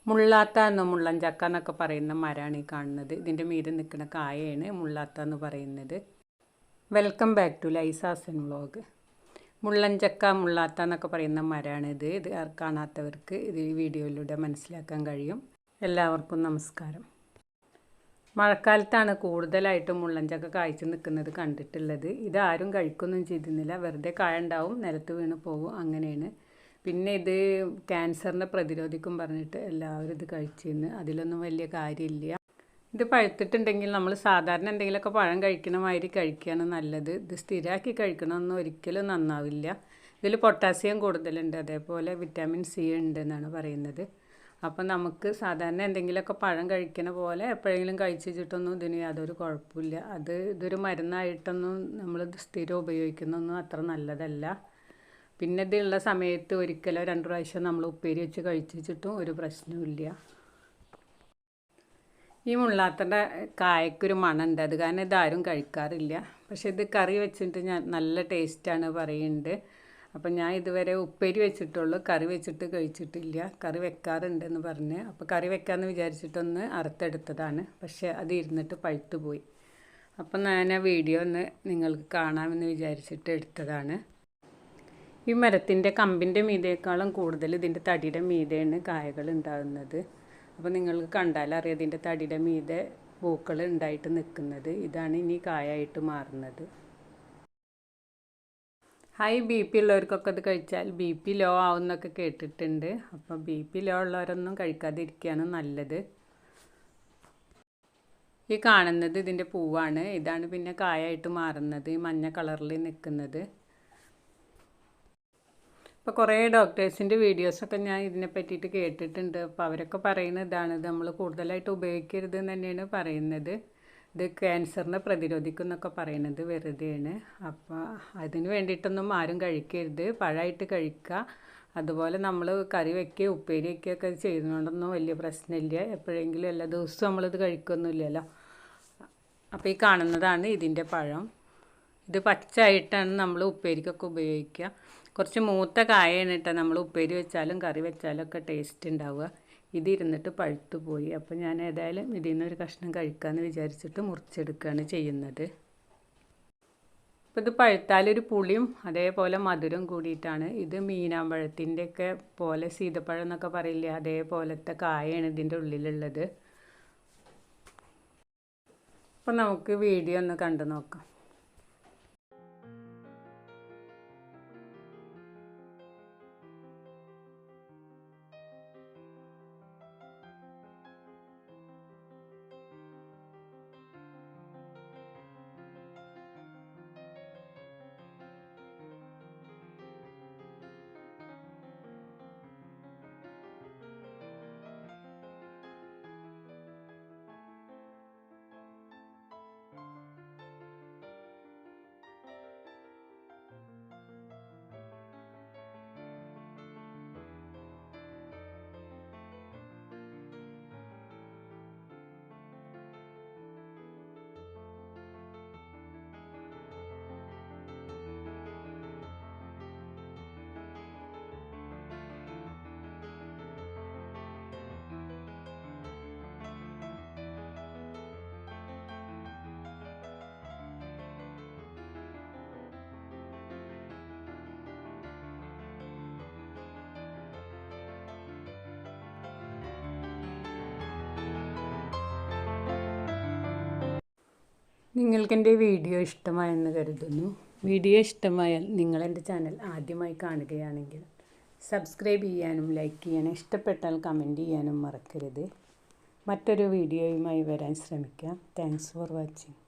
മുള്ളാത്ത എന്നോ മുള്ളൻചക്ക എന്നൊക്കെ പറയുന്ന മരമാണ് ഈ കാണുന്നത്. ഇതിൻ്റെ മീതെ നിൽക്കുന്ന കായയാണ് മുള്ളാത്ത എന്ന് പറയുന്നത്. വെൽക്കം ബാക്ക് ടു ലൈസാസൻ വ്ളോഗ്. മുള്ളൻചക്ക മുള്ളാത്ത എന്നൊക്കെ പറയുന്ന മരമാണിത്. ഇത് കാണാത്തവർക്ക് ഇത് ഈ വീഡിയോയിലൂടെ മനസ്സിലാക്കാൻ കഴിയും. എല്ലാവർക്കും നമസ്കാരം. മഴക്കാലത്താണ് കൂടുതലായിട്ടും മുള്ളൻചക്ക കായ്ച്ചു നിൽക്കുന്നത് കണ്ടിട്ടുള്ളത്. ഇത് ആരും കഴിക്കൊന്നും ചെയ്തിരുന്നില്ല, വെറുതെ കായ ഉണ്ടാവും, നിലത്ത് വീണ് പോകും, അങ്ങനെയാണ്. പിന്നെ ഇത് ക്യാൻസറിനെ പ്രതിരോധിക്കും പറഞ്ഞിട്ട് എല്ലാവരും ഇത് കഴിച്ചിരുന്നു. അതിലൊന്നും വലിയ കാര്യമില്ല. ഇത് പഴുത്തിട്ടുണ്ടെങ്കിൽ നമ്മൾ സാധാരണ എന്തെങ്കിലുമൊക്കെ പഴം കഴിക്കണ മാതിരി കഴിക്കുകയാണ് നല്ലത്. ഇത് സ്ഥിരമാക്കി കഴിക്കണമെന്ന് ഒരിക്കലും നന്നാവില്ല. ഇതിൽ പൊട്ടാസ്യം കൂടുതലുണ്ട്, അതേപോലെ വിറ്റാമിൻ സി ഉണ്ട് എന്നാണ് പറയുന്നത്. അപ്പം നമുക്ക് സാധാരണ എന്തെങ്കിലുമൊക്കെ പഴം കഴിക്കണ പോലെ എപ്പോഴെങ്കിലും കഴിച്ചിട്ടൊന്നും ഇതിന് യാതൊരു കുഴപ്പമില്ല. ഇതൊരു മരുന്നായിട്ടൊന്നും നമ്മളിത് സ്ഥിരം ഉപയോഗിക്കുന്നൊന്നും അത്ര നല്ലതല്ല. പിന്നെ ഇതുള്ള സമയത്ത് ഒരിക്കലോ 2 പ്രാവശ്യം നമ്മൾ ഉപ്പേരി വെച്ച് കഴിച്ചിട്ടും ഒരു പ്രശ്നവുമില്ല. ഈ മുള്ളാത്തൻ്റെ കായക്കൊരു മണമുണ്ട്, അത് കാരണം ഇതാരും കഴിക്കാറില്ല. പക്ഷെ ഇത് കറി വെച്ചിട്ട് നല്ല ടേസ്റ്റാണ് പറയുന്നുണ്ട്. അപ്പം ഞാൻ ഇതുവരെ ഉപ്പേരി വെച്ചിട്ടുള്ളൂ, കറി വെച്ചിട്ട് കഴിച്ചിട്ടില്ല. കറി വെക്കാറുണ്ടെന്ന് പറഞ്ഞ്, അപ്പോൾ കറി വെക്കാമെന്ന് വിചാരിച്ചിട്ടൊന്ന് അറുത്തെടുത്തതാണ്. പക്ഷെ അത് ഇരുന്നിട്ട് പഴുത്തു പോയി. അപ്പം ഞാൻ ആ വീഡിയോ ഒന്ന് നിങ്ങൾക്ക് കാണാമെന്ന് വിചാരിച്ചിട്ട് എടുത്തതാണ്. ഈ മരത്തിൻ്റെ കമ്പിൻ്റെ മീതേക്കാളും കൂടുതൽ ഇതിൻ്റെ തടിയുടെ മീതെയാണ് കായകൾ ഉണ്ടാകുന്നത്. അപ്പോൾ നിങ്ങൾക്ക് കണ്ടാലറിയാം ഇതിൻ്റെ തടിയുടെ മീതെ പൂക്കൾ ഉണ്ടായിട്ട് നിൽക്കുന്നത്. ഇതാണ് ഇനി കായായിട്ട് മാറുന്നത്. ഹൈ BP ഉള്ളവർക്കൊക്കെ ഇത് കഴിച്ചാൽ BP ലോ ആവുമെന്നൊക്കെ കേട്ടിട്ടുണ്ട്. അപ്പോൾ BP ലോ ഉള്ളവരൊന്നും കഴിക്കാതിരിക്കുകയാണ് നല്ലത്. ഈ കാണുന്നത് ഇതിൻ്റെ പൂവാണ്. ഇതാണ് പിന്നെ കായായിട്ട് മാറുന്നത്, ഈ മഞ്ഞ കളറിൽ നിൽക്കുന്നത്. ഇപ്പോൾ കുറേ ഡോക്ടേഴ്സിൻ്റെ വീഡിയോസൊക്കെ ഞാൻ ഇതിനെ പറ്റിയിട്ട് കേട്ടിട്ടുണ്ട്. അപ്പോൾ അവരൊക്കെ പറയുന്നത് ഇതാണ്, ഇത് നമ്മൾ കൂടുതലായിട്ട് ഉപയോഗിക്കരുത് എന്ന് തന്നെയാണ് പറയുന്നത്. ഇത് ക്യാൻസറിനെ പ്രതിരോധിക്കും എന്നൊക്കെ പറയുന്നത് വെറുതെയാണ്. അപ്പോൾ അതിന് വേണ്ടിയിട്ടൊന്നും ആരും കഴിക്കരുത്, പഴമായിട്ട് കഴിക്കുക. അതുപോലെ നമ്മൾ കറി വയ്ക്കുക ഉപ്പേരി വയ്ക്കുകയൊക്കെ ചെയ്യുന്നതുകൊണ്ടൊന്നും വലിയ പ്രശ്നമില്ല. എപ്പോഴെങ്കിലും എല്ലാ ദിവസവും നമ്മളിത് കഴിക്കൊന്നുമില്ലല്ലോ. അപ്പോൾ ഈ കാണുന്നതാണ് ഇതിൻ്റെ പഴം. ഇത് പച്ചയായിട്ടാണ് നമ്മൾ ഉപ്പേരിക്കൊക്കെ ഉപയോഗിക്കുക. കുറച്ച് മൂത്ത കായാണ് കേട്ടോ നമ്മൾ ഉപ്പേരി വെച്ചാലും കറി വെച്ചാലും ഒക്കെ ടേസ്റ്റ് ഉണ്ടാവുക. ഇതിരുന്നിട്ട് പഴുത്തു പോയി. അപ്പോൾ ഞാൻ ഏതായാലും ഇതിൽ നിന്നൊരു കഷ്ണം കഴിക്കാമെന്ന് വിചാരിച്ചിട്ട് മുറിച്ചെടുക്കുകയാണ് ചെയ്യുന്നത്. അപ്പോൾ ഇത് പഴുത്താലൊരു പുളിയും അതേപോലെ മധുരം കൂടിയിട്ടാണ്. ഇത് മീനാമ്പഴത്തിൻ്റെയൊക്കെ പോലെ സീതപ്പഴം എന്നൊക്കെ പറയില്ലേ, അതേപോലത്തെ കായാണ് ഇതിൻ്റെ ഉള്ളിലുള്ളത്. അപ്പോൾ നമുക്ക് വീഡിയോ ഒന്ന് കണ്ടു നോക്കാം. നിങ്ങൾക്കെൻ്റെ വീഡിയോ ഇഷ്ടമായെന്ന് കരുതുന്നു. വീഡിയോ ഇഷ്ടമായാൽ നിങ്ങളെൻ്റെ ചാനൽ ആദ്യമായി കാണുകയാണെങ്കിൽ സബ്സ്ക്രൈബ് ചെയ്യാനും ലൈക്ക് ചെയ്യാനും ഇഷ്ടപ്പെട്ടാൽ കമൻറ്റ് ചെയ്യാനും മറക്കരുത്. മറ്റൊരു വീഡിയോയുമായി വരാൻ ശ്രമിക്കാം. Thanks for watching.